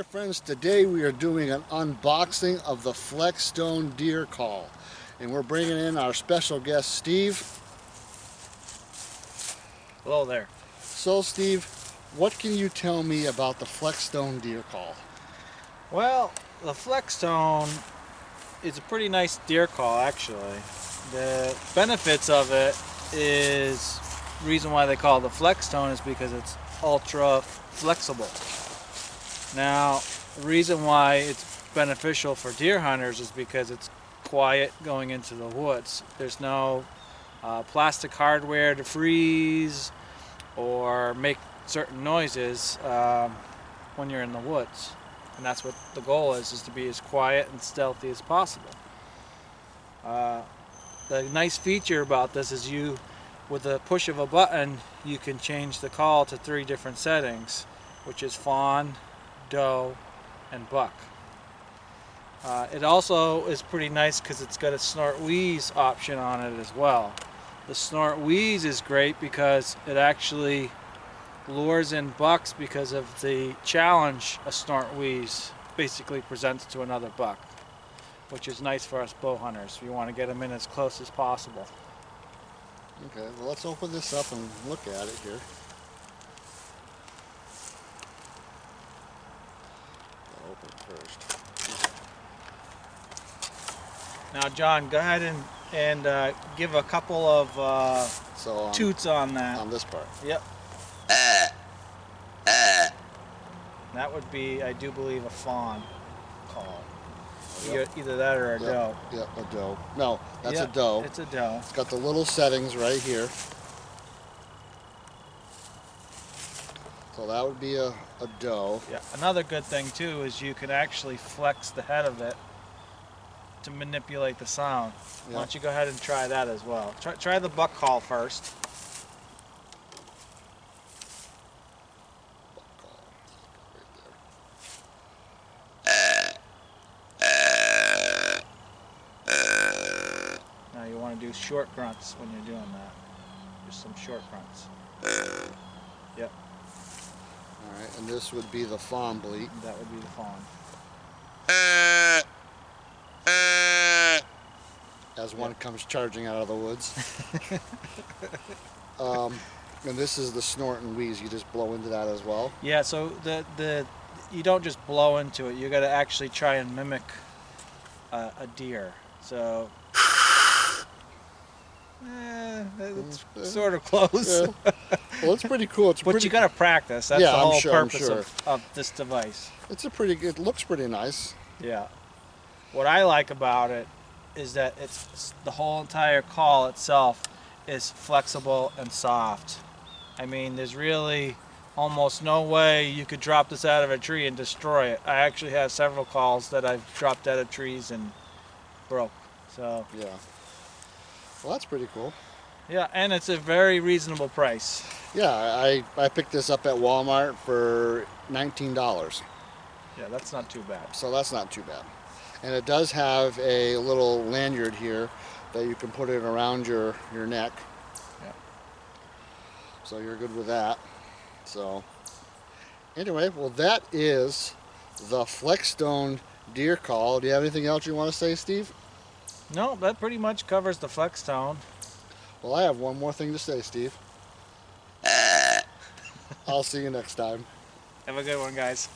Hi friends, today we are doing an unboxing of the Flexstone deer call, and we're bringing in our special guest Steve. Hello there. So Steve, what can you tell me about the Flexstone deer call? Well, the Flextone is a pretty nice deer call actually. The benefits of it is, the reason why they call it the Flexstone is because it's ultra flexible. Now, the reason why it's beneficial for deer hunters is because it's quiet going into the woods. There's no plastic hardware to freeze or make certain noises when you're in the woods. And that's what the goal is to be as quiet and stealthy as possible. The nice feature about this is with the push of a button, you can change the call to 3 different settings, which is fawn, doe, and buck. It also is pretty nice because it's got a snort wheeze option on it as well. The snort wheeze is great because it actually lures in bucks because of the challenge a snort wheeze basically presents to another buck, which is nice for us bow hunters. We want to get them in as close as possible. Okay, well let's open this up and look at it here. I'll open it first. Now John, go ahead and give a couple of toots on that. On this part. Yep. That would be, I do believe, a fawn call. Yep. Either that or a doe. Yep, a doe. No, that's Yep, a doe. it's a doe. It's got the little settings right here. So that would be a doe. Yeah. Another good thing too is you can actually flex the head of it to manipulate the sound. Yep. Why don't you go ahead and try that as well. Try the buck call first. Now you want to do short grunts when you're doing that. Just some short grunts. Yep. Alright, and this would be the fawn bleat. That would be the fawn. As one comes charging out of the woods. And this is the snort and wheeze. You just blow into that as well? Yeah, so you don't just blow into it. You got to actually try and mimic a deer. So it's sort of close. Yeah. Well, it's pretty cool. But you got to practice. That's the whole purpose sure. of this device. It looks pretty nice. Yeah. What I like about it is that it's the whole entire call itself is flexible and soft. I mean, there's really almost no way you could drop this out of a tree and destroy it. I actually have several calls that I've dropped out of trees and broke. So yeah. Well, that's pretty cool. Yeah, and it's a very reasonable price. Yeah, I picked this up at Walmart for $19. Yeah, that's not too bad. So that's not too bad. And it does have a little lanyard here that you can put it around your neck. Yeah. So you're good with that. So anyway, well that is the Flexstone deer call. Do you have anything else you want to say, Steve? No, that pretty much covers the Flexstone. Well, I have one more thing to say, Steve. I'll see you next time. Have a good one, guys.